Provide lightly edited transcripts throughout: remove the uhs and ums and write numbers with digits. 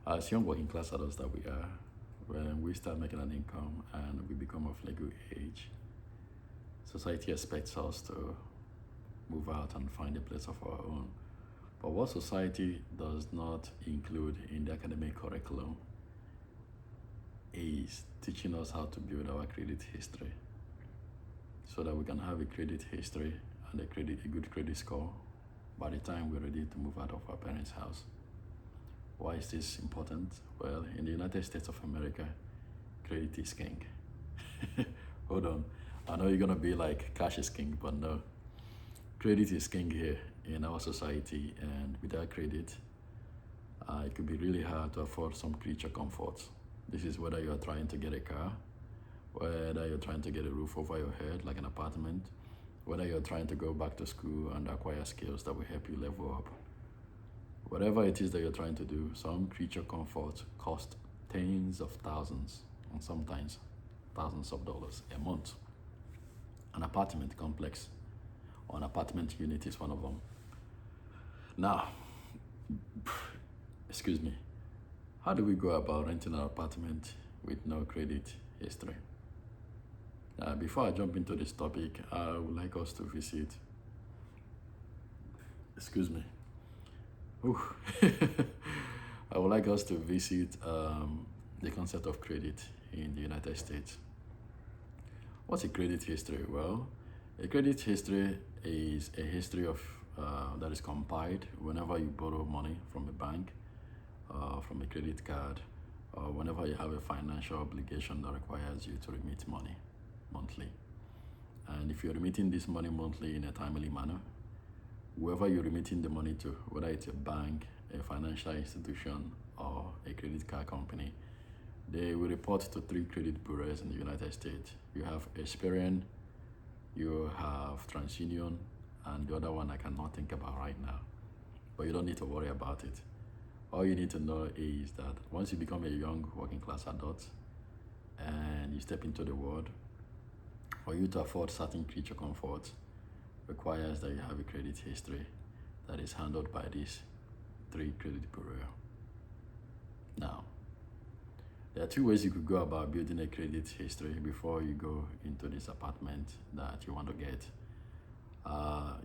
As young working class adults that we are, when we start making an income and we become of legal age, society expects us to move out and find a place of our own. But what society does not include in the academic curriculum is teaching us how to build our credit history so that we can have a credit history and a good credit score by the time we're ready to move out of our parents' house. Why is this important? Well, in the United States of America, credit is king. Hold on. I know you're gonna be like cash is king, but no. Credit is king here in our society, and without credit, it could be really hard to afford some creature comforts. This is whether you're trying to get a car, whether you're trying to get a roof over your head, like an apartment, whether you're trying to go back to school and acquire skills that will help you level up. Whatever it is that you're trying to do, some creature comforts cost tens of thousands and sometimes thousands of dollars a month. An apartment complex or an apartment unit is one of them. Now, excuse me, how do we go about renting an apartment with no credit history? Before I jump into this topic, I would like us to visit, excuse me, I would like us to visit the concept of credit in the United States. What's a credit history? Well, a credit history is a history of that is compiled whenever you borrow money from a bank, from a credit card, or whenever you have a financial obligation that requires you to remit money monthly. And if you're remitting this money monthly in a timely manner, whoever you're remitting the money to, whether it's a bank, a financial institution, or a credit card company, they will report to 3 credit bureaus in the United States. You have Experian, you have TransUnion, and the other one I cannot think about right now. But you don't need to worry about it. All you need to know is that once you become a young working class adult and you step into the world, for you to afford certain creature comforts requires that you have a credit history that is handled by these 3 credit bureaus. Now, there are 2 ways you could go about building a credit history before you go into this apartment that you want to get.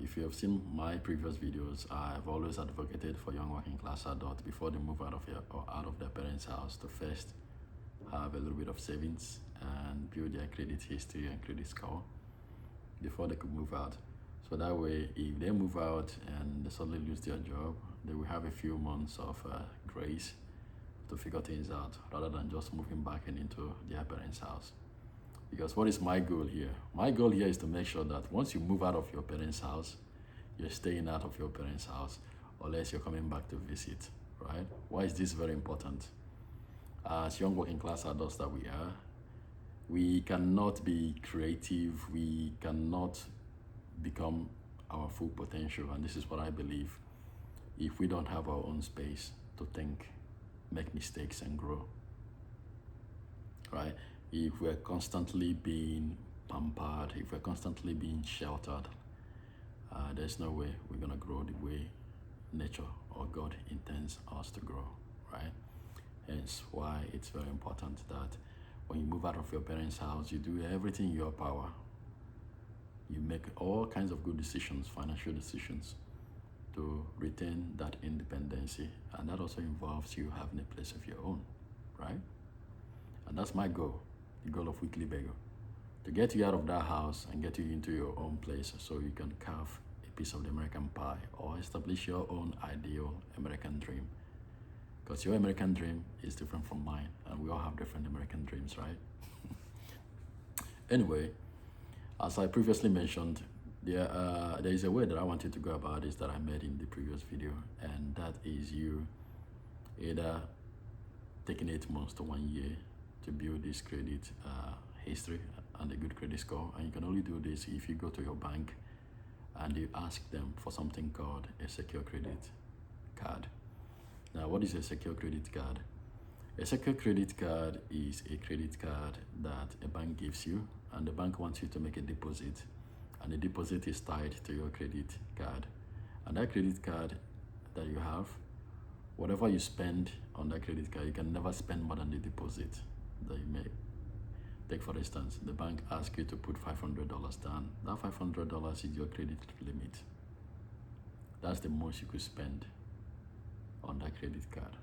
If you have seen my previous videos, I've always advocated for young working class adults before they move out of their parents' house to first have a little bit of savings and build their credit history and credit score before they could move out. So that way, if they move out and they suddenly lose their job, they will have a few months of grace to figure things out rather than just moving back into their parents' house. Because what is my goal here? My goal here is to make sure that once you move out of your parents' house, you're staying out of your parents' house unless you're coming back to visit, right? Why is this very important? As young working class adults that we are, we cannot be creative, we cannot become our full potential, and this is what I believe, if we don't have our own space to think, make mistakes, and grow, right? If we're constantly being pampered, if we're constantly being sheltered, there's no way we're gonna grow the way nature or God intends us to grow, right? Hence why it's very important that when you move out of your parents' house, you do everything in your power. You make all kinds of good decisions, financial decisions, to retain that independency. And that also involves you having a place of your own, right? And that's my goal, the goal of Weekly Bagel, to get you out of that house and get you into your own place so you can carve a piece of the American pie or establish your own ideal American dream. Because your American dream is different from mine, and we all have different American dreams, right? Anyway, as I previously mentioned, there is a way that I wanted to go about this that I made in the previous video, and that is you either taking 8 months to 1 year to build this credit history and a good credit score. And you can only do this if you go to your bank and you ask them for something called a secure credit card. Now, what is a secure credit card? A secure credit card is a credit card that a bank gives you, and the bank wants you to make a deposit, and the deposit is tied to your credit card. And that credit card that you have, whatever you spend on that credit card, you can never spend more than the deposit that you make. Take for instance, the bank asks you to put $500 down. That $500 is your credit limit. That's the most you could spend on that credit card.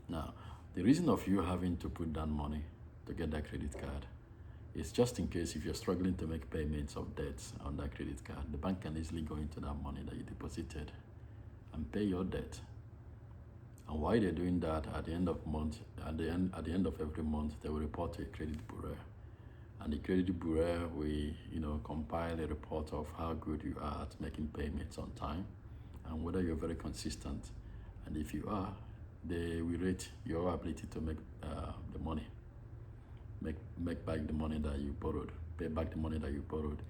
Now, the reason of you having to put down money to get that credit card is just in case if you're struggling to make payments of debts on that credit card, the bank can easily go into that money that you deposited and pay your debt. And while they're doing that, at the end of every month, they will report to a credit bureau. And the credit bureau will, compile a report of how good you are at making payments on time and whether you're very consistent. And if you are, they will rate your ability to make the money, make back the money that you borrowed, pay back the money that you borrowed,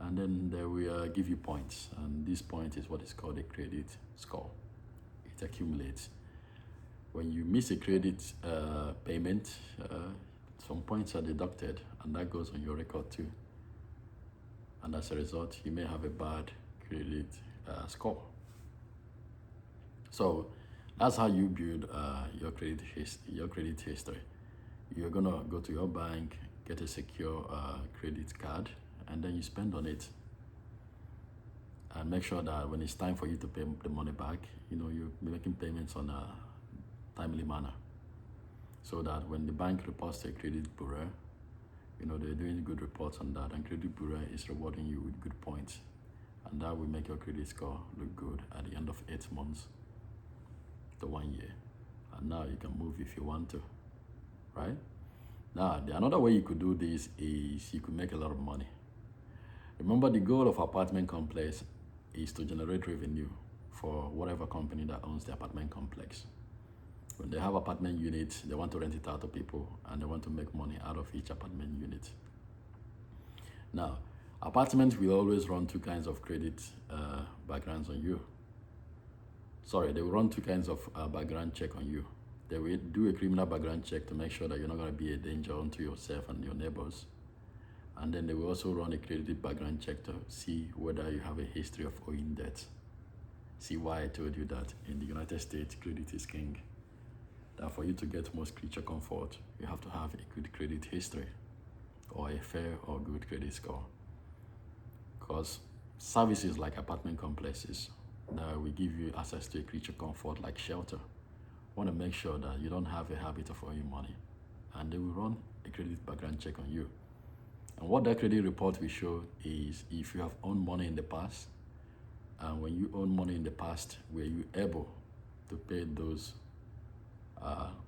and then they will give you points. And this point is what is called a credit score. It accumulates. When you miss a credit payment, some points are deducted, and that goes on your record too. And as a result, you may have a bad credit score. So that's how you build your credit history. You're gonna go to your bank, get a secure credit card, and then you spend on it. And make sure that when it's time for you to pay the money back, you're making payments on a timely manner, so that when the bank reports to a credit bureau, they're doing good reports on that, and credit bureau is rewarding you with good points, and that will make your credit score look good at the end of 8 months to 1 year. And now you can move if you want to, right? Now, another way you could do this is you could make a lot of money. Remember, the goal of apartment complex is to generate revenue for whatever company that owns the apartment complex. When they have apartment units, they want to rent it out to people, and they want to make money out of each apartment unit. Now, apartments will always run two kinds of credit backgrounds on you. Sorry, they will run two kinds of background check on you. They will do a criminal background check to make sure that you're not going to be a danger unto yourself and your neighbors. And then they will also run a credit background check to see whether you have a history of owing debt. See why I told you that in the United States, credit is king. That for you to get most creature comfort, you have to have a good credit history or a fair or good credit score. Because services like apartment complexes that will give you access to a creature comfort like shelter want to make sure that you don't have a habit of owing money, and they will run a credit background check on you. And what that credit report will show is if you have owned money in the past, and when you own money in the past, were you able to pay those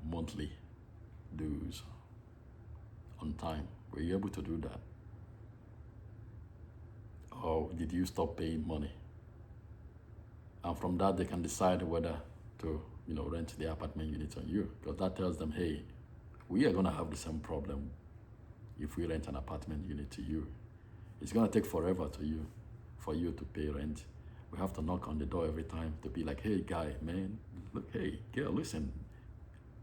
monthly dues on time? Were you able to do that? Or did you stop paying money? And from that, they can decide whether to rent the apartment unit on you, because that tells them, hey, we are going to have the same problem if we rent an apartment unit to you. It's going to take forever for you to pay rent. We have to knock on the door every time to be like, hey, guy, man, look, hey, girl, listen,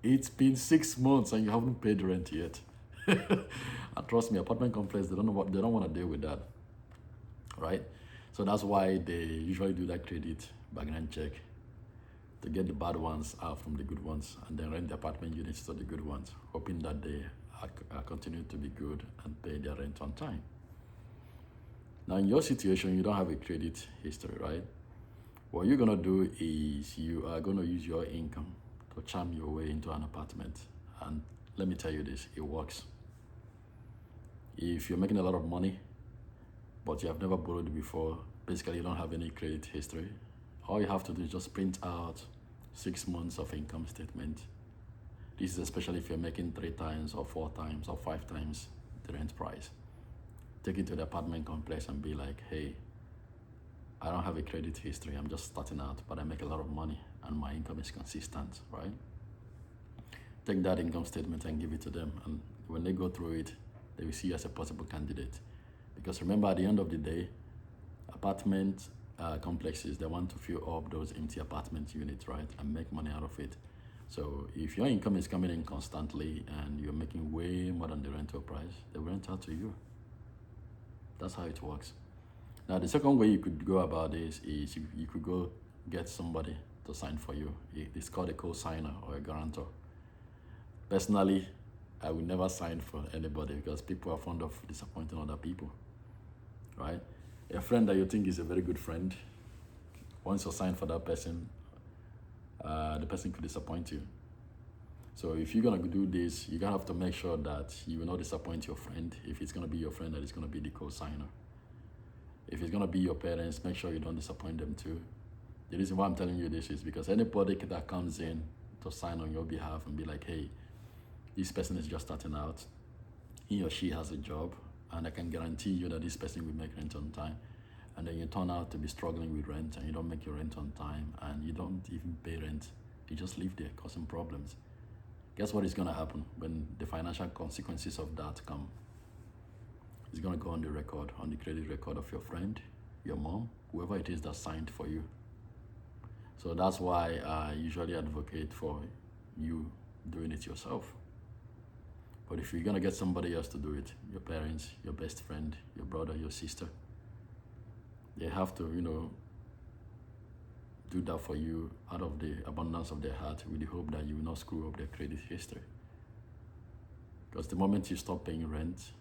it's been 6 months and you haven't paid rent yet. And trust me, apartment complex, they don't want to deal with that, right? So that's why they usually do that credit background check to get the bad ones out from the good ones, and then rent the apartment units to the good ones, hoping that they are continue to be good and pay their rent on time. Now, in your situation, you don't have a credit history, right? What you're going to do is you are going to use your income to charm your way into an apartment. And let me tell you this, it works. If you're making a lot of money, but you have never borrowed before, basically you don't have any credit history, all you have to do is just print out 6 months of income statement. This is especially if you're making 3 times or 4 times or 5 times the rent price. Take it to the apartment complex and be like, hey, I don't have a credit history, I'm just starting out, but I make a lot of money and my income is consistent, right? Take that income statement and give it to them, and when they go through it, they will see you as a possible candidate. Because remember, at the end of the day, apartment complexes, they want to fill up those empty apartment units, right, and make money out of it. So if your income is coming in constantly and you're making way more than the rental price, they will rent out to you. That's how it works. Now, the second way you could go about this is you could go get somebody to sign for you. It's called a co-signer or a guarantor. Personally, I will never sign for anybody because people are fond of disappointing other people, right? A friend that you think is a very good friend, once you sign for that person, the person could disappoint you. So if you're gonna do this, you're gonna have to make sure that you will not disappoint your friend. If it's gonna be your friend that is gonna be the co-signer. If it's gonna be your parents, make sure you don't disappoint them too. The reason why I'm telling you this is because anybody that comes in to sign on your behalf and be like, hey, this person is just starting out, he or she has a job, and I can guarantee you that this person will make rent on time. And then you turn out to be struggling with rent and you don't make your rent on time and you don't even pay rent. You just live there causing problems. Guess what is gonna happen when the financial consequences of that come? It's gonna go on the record, on the credit record of your friend, your mom, whoever it is that signed for you. So that's why I usually advocate for you doing it yourself. But if you're gonna get somebody else to do it, your parents, your best friend, your brother, your sister, they have to, do that for you out of the abundance of their heart with the hope that you will not screw up their credit history. Because the moment you stop paying rent,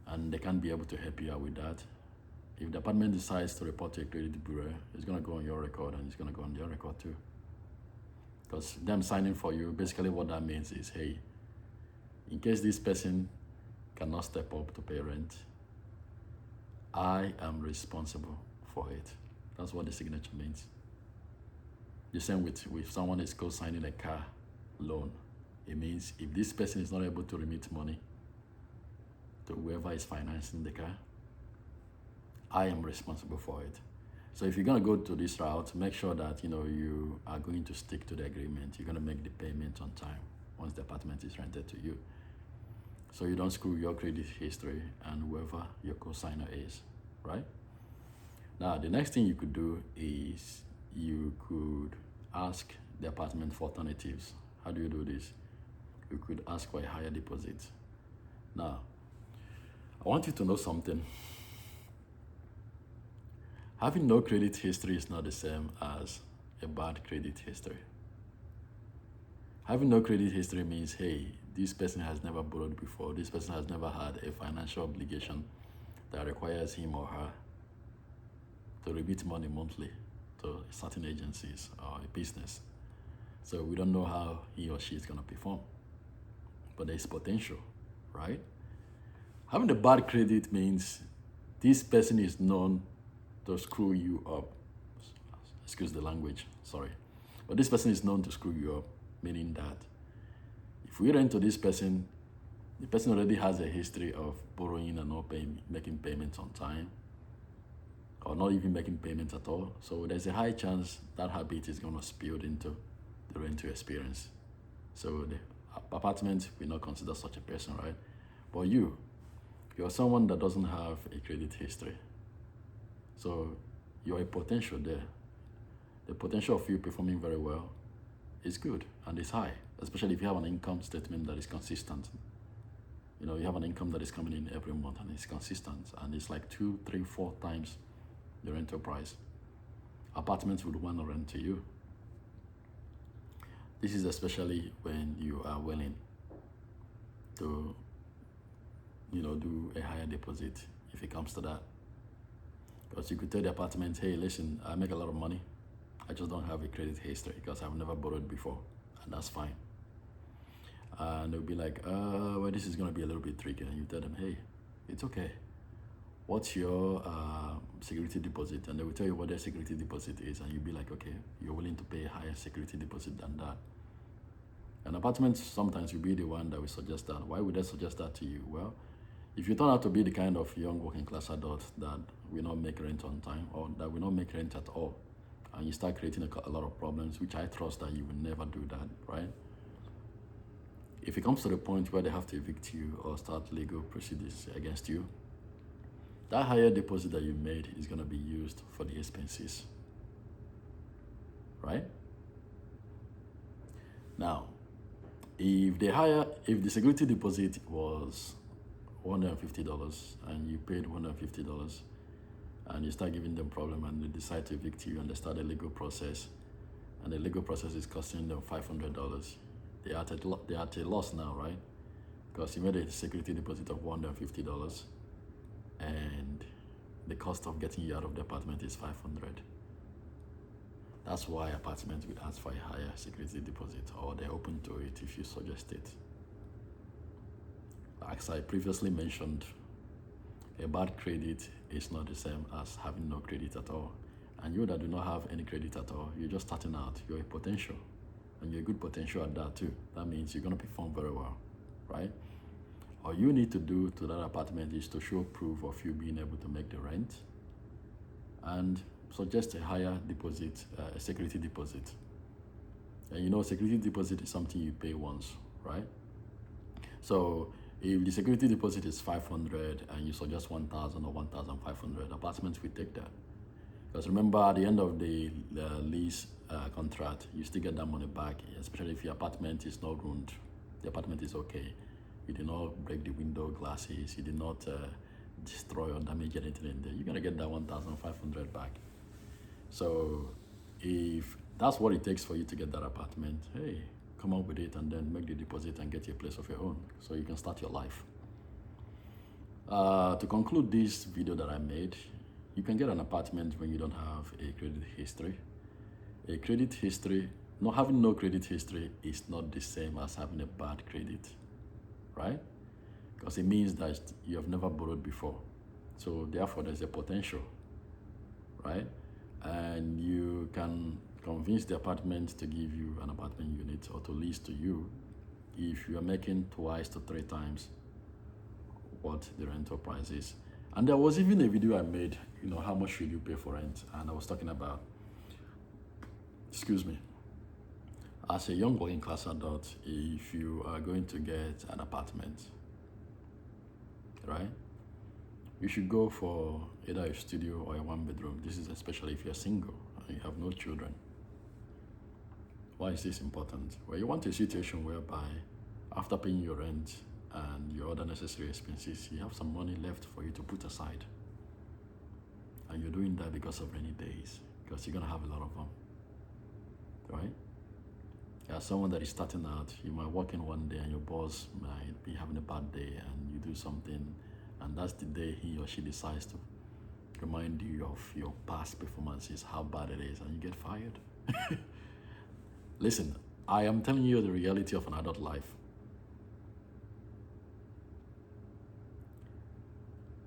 and they can't be able to help you out with that, if the apartment decides to report to a credit bureau, it's gonna go on your record and it's gonna go on their record too. Because them signing for you, basically what that means is, hey, in case this person cannot step up to pay rent, I am responsible for it. That's what the signature means. The same with someone is co-signing a car loan. It means if this person is not able to remit money to whoever is financing the car, I am responsible for it. So if you're gonna go to this route, make sure that you are going to stick to the agreement. You're gonna make the payment on time once the apartment is rented to you. So you don't screw your credit history and whoever your co-signer is, right? Now, the next thing you could do is you could ask the apartment for alternatives. How do you do this? You could ask for a higher deposit. Now, I want you to know something. Having no credit history is not the same as a bad credit history. Having no credit history means, hey, this person has never borrowed before. This person has never had a financial obligation that requires him or her to remit money monthly to certain agencies or a business. So we don't know how he or she is going to perform. But there's potential, right? Having a bad credit means this person is known to screw you up. Excuse the language, sorry. But this person is known to screw you up, meaning that if we rent to this person, the person already has a history of borrowing and not making payments on time, or not even making payments at all. So there's a high chance that habit is going to spill into the rental experience. So the apartment will not consider such a person, right? But you're someone that doesn't have a credit history. So you're a potential there. The potential of you performing very well is good and it's high, especially if you have an income statement that is consistent. You have an income that is coming in every month and it's consistent and it's like 2, 3, 4 times the rental price. Apartments would want to rent to you. This is especially when you are willing to, do a higher deposit if it comes to that. Because you could tell the apartment, hey, listen, I make a lot of money. I just don't have a credit history because I've never borrowed before, and that's fine. And they'll be like, well, this is going to be a little bit tricky. And you tell them, hey, it's okay. What's your security deposit? And they will tell you what their security deposit is. And you'll be like, okay, you're willing to pay a higher security deposit than that. And apartments sometimes will be the one that will suggest that. Why would they suggest that to you? Well, if you turn out to be the kind of young working class adult that will not make rent on time or that will not make rent at all, and you start creating a lot of problems, which I trust that you will never do that, right? If it comes to the point where they have to evict you or start legal proceedings against you, that higher deposit that you made is going to be used for the expenses, right? Now, if the security deposit was $150 and you paid $150, and you start giving them problem, and they decide to evict you, and they start a legal process, and the legal process is costing them $500. They're at a loss now, right? Because you made a security deposit of $150, and the cost of getting you out of the apartment is $500. That's why apartments will ask for a higher security deposit, or they're open to it if you suggest it. As I previously mentioned, a bad credit is not the same as having no credit at all. And you that do not have any credit at all, you're just starting out, you're a potential. And you're a good potential at that too. That means you're gonna perform very well, right? All you need to do to that apartment is to show proof of you being able to make the rent and suggest a higher deposit, a security deposit. And you know, security deposit is something you pay once, right? So if the security deposit is 500 and you suggest 1,000 or 1,500, apartments will take that. Because remember, at the end of the lease contract, you still get that money back, especially if your apartment is not ruined. The apartment is okay. You did not break the window glasses. You did not destroy or damage anything in there. You're going to get that 1,500 back. So if that's what it takes for you to get that apartment, hey, come up with it and then make the deposit and get your place of your own so you can start your life. To conclude this video that I made, you can get an apartment when you don't have a credit history. A credit history, not having no credit history is not the same as having a bad credit, right? Because it means that you have never borrowed before. So therefore there's a potential, right? And you can convince the apartment to give you an apartment unit or to lease to you if you are making 2 to 3 times what the rental price is. And there was even a video I made, you know, how much should you pay for rent? And I was talking about, as a young working class adult, if you are going to get an apartment, right, you should go for either a studio or a 1-bedroom. This is especially if you're single and you have no children. Why is this important? Well, you want a situation whereby after paying your rent and your other necessary expenses, you have some money left for you to put aside. And you're doing that because of rainy days, because you're gonna have a lot of them, right? As someone that is starting out, you might walk in one day and your boss might be having a bad day and you do something, and that's the day he or she decides to remind you of your past performances, how bad it is, and you get fired. Listen, I am telling you the reality of an adult life.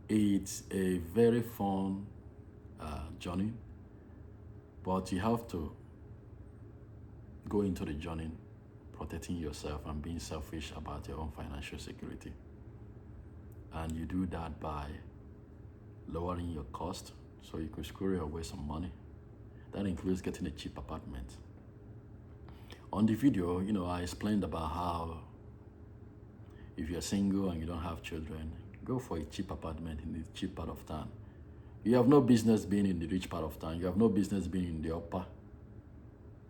It's a very fun journey, but you have to go into the journey protecting yourself and being selfish about your own financial security. And you do that by lowering your cost so you can squirrel away some money. That includes getting a cheap apartment. On the video, you know, I explained about how if you're single and you don't have children, go for a cheap apartment in the cheap part of town. You have no business being in the rich part of town. You have no business being in the upper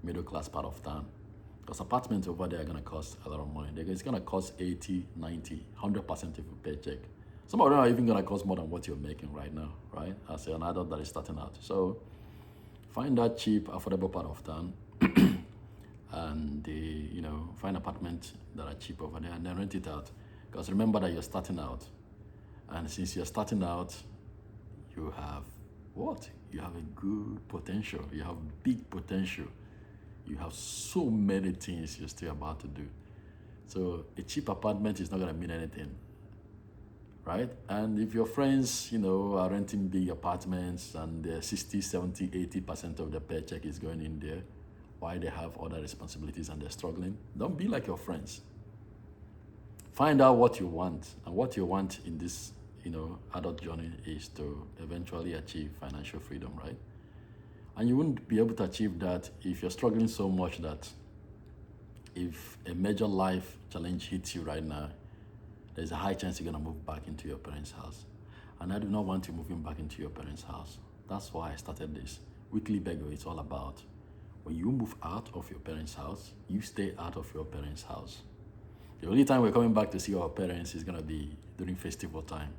middle class part of town. Because apartments over there are going to cost a lot of money. It's going to cost 80, 90, 100% of your paycheck. Some of them are even going to cost more than what you're making right now, right? As an adult that is starting out. So find that cheap, affordable part of town and you know, find apartments that are cheap over there and then rent it out. Because remember that you're starting out. And since you're starting out, you have what? You have a good potential. You have big potential. You have so many things you're still about to do. So a cheap apartment is not going to mean anything, right? And if your friends, you know, are renting big apartments and they're 60, 70, 80% of their paycheck is going in there, why they have other responsibilities and they're struggling, don't be like your friends. Find out what you want, and what you want in this, you know, adult journey is to eventually achieve financial freedom, right? And you wouldn't be able to achieve that if you're struggling so much that if a major life challenge hits you right now, there's a high chance you're gonna move back into your parents' house. And I do not want you moving back into your parents' house. That's why I started this. Weekly Beggar, it's all about when you move out of your parents' house, you stay out of your parents' house. The only time we're coming back to see our parents is gonna be during festival time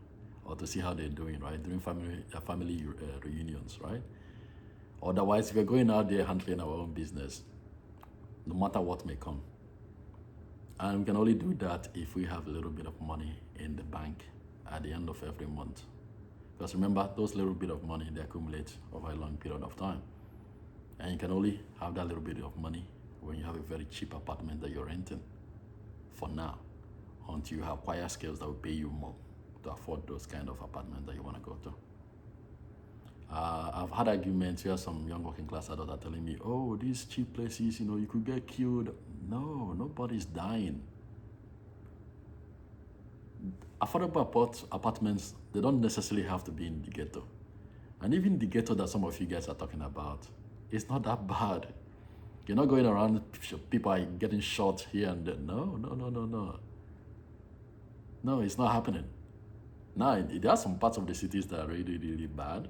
or to see how they're doing, right? During family reunions, right? Otherwise, if we're going out there handling our own business, no matter what may come. And we can only do that if we have a little bit of money in the bank at the end of every month. Because remember, those little bit of money, they accumulate over a long period of time. And you can only have that little bit of money when you have a very cheap apartment that you're renting for now, until you acquire skills that will pay you more to afford those kind of apartments that you want to go to. I've had arguments where some young working class adults are telling me, oh, these cheap places, you could get killed. No, nobody's dying. Affordable apartments, they don't necessarily have to be in the ghetto. And even the ghetto that some of you guys are talking about, it's not that bad. You're not going around, people are getting shot here and there. No. No, it's not happening. Now, there are some parts of the cities that are really, really bad.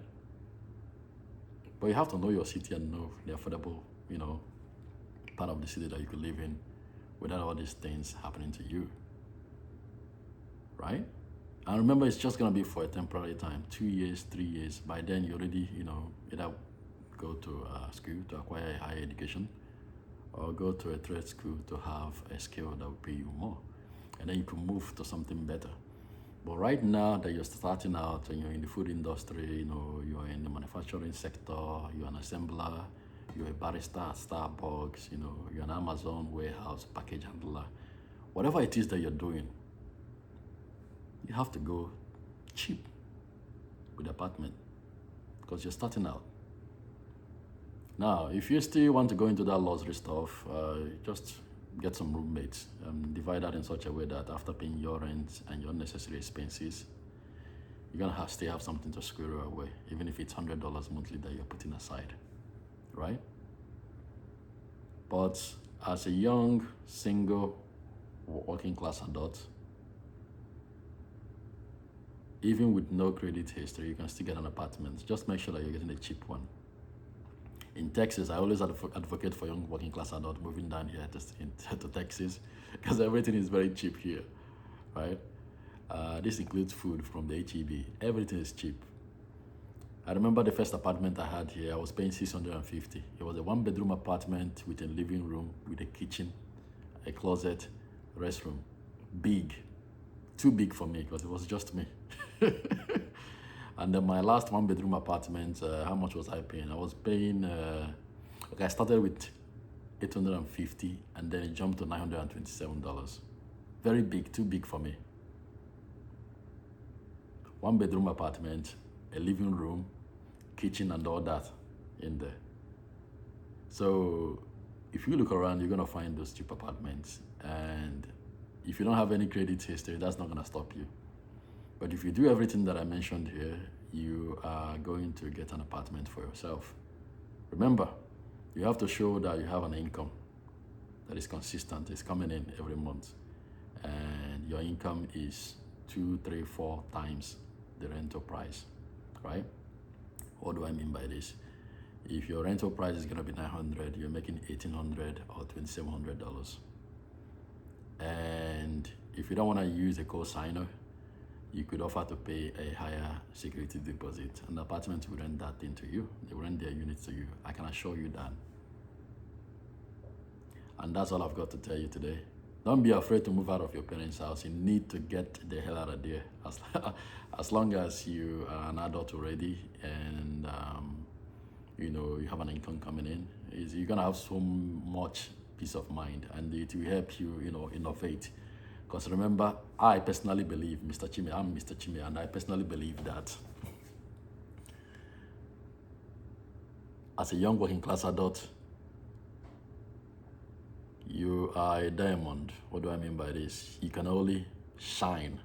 But you have to know your city and know the affordable, part of the city that you could live in without all these things happening to you. Right? And remember, it's just going to be for a temporary time, 2 years, 3 years. By then, you already, either go to school to acquire a higher education, or go to a trade school to have a skill that will pay you more. And then you can move to something better. But right now that you're starting out and you're in the food industry, you're in the manufacturing sector, you're an assembler, you're a barista at Starbucks, you're an Amazon warehouse package handler, whatever it is that you're doing, you have to go cheap with the apartment because you're starting out. Now, if you still want to go into that luxury stuff, just get some roommates, divide that in such a way that after paying your rent and your necessary expenses, you're going to still have something to squirrel away, even if it's $100 monthly that you're putting aside, right? But as a young, single, working class adult, even with no credit history, you can still get an apartment. Just make sure that you're getting a cheap one. In Texas, I always advocate for young working class adults moving down here to Texas because everything is very cheap here, right? This includes food from the HEB. Everything is cheap. I remember the first apartment I had here, I was paying $650. It was a 1-bedroom apartment with a living room, with a kitchen, a closet, restroom. Big. Too big for me because it was just me. And then my last 1-bedroom apartment, how much was I paying? I was paying, I started with $850 and then it jumped to $927. Very big, too big for me. 1-bedroom apartment, a living room, kitchen and all that in there. So if you look around, you're gonna find those cheap apartments. And if you don't have any credit history, that's not gonna stop you. But if you do everything that I mentioned here, you are going to get an apartment for yourself. Remember, you have to show that you have an income that is consistent, is coming in every month. And your income is 2, 3, 4 times the rental price, right? What do I mean by this? If your rental price is gonna be $900, you're making $1,800 or $2,700. And if you don't wanna use a co-signer, you could offer to pay a higher security deposit, and the apartment will rent that thing to you. They will rent their units to you. I can assure you that. And that's all I've got to tell you today. Don't be afraid to move out of your parents' house. You need to get the hell out of there. As long as you are an adult already and you have an income coming in, you're gonna have so much peace of mind, and it will help you, innovate. Because remember, I personally believe, I'm Mr. Chime, and I personally believe that as a young working class adult, you are a diamond. What do I mean by this? You can only shine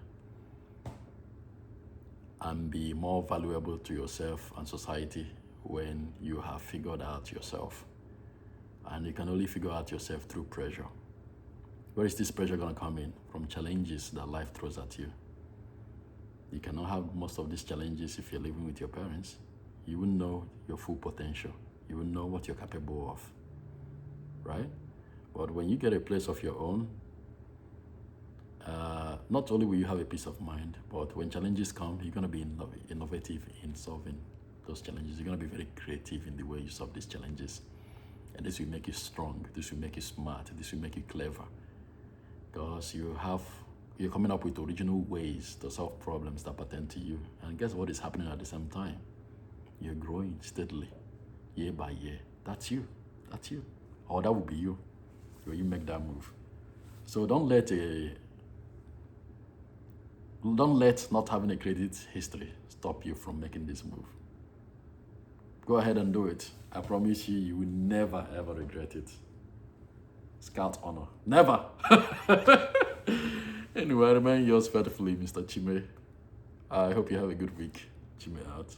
and be more valuable to yourself and society when you have figured out yourself. And you can only figure out yourself through pressure. Where is this pressure going to come in? From challenges that life throws at you. You cannot have most of these challenges if you're living with your parents. You wouldn't know your full potential. You wouldn't know what you're capable of, right? But when you get a place of your own, not only will you have a peace of mind, but when challenges come, you're going to be innovative in solving those challenges. You're going to be very creative in the way you solve these challenges. And this will make you strong. This will make you smart. This will make you clever. Because you're coming up with original ways to solve problems that pertain to you. And guess what is happening at the same time? You're growing steadily, year by year. That's you. That's you. Or that will be you when you make that move. So don't let not having a credit history stop you from making this move. Go ahead and do it. I promise you, you will never ever regret it. Scout honor. Never. Anyway, I remain yours faithfully, Mr. Chime. I hope you have a good week. Chime out.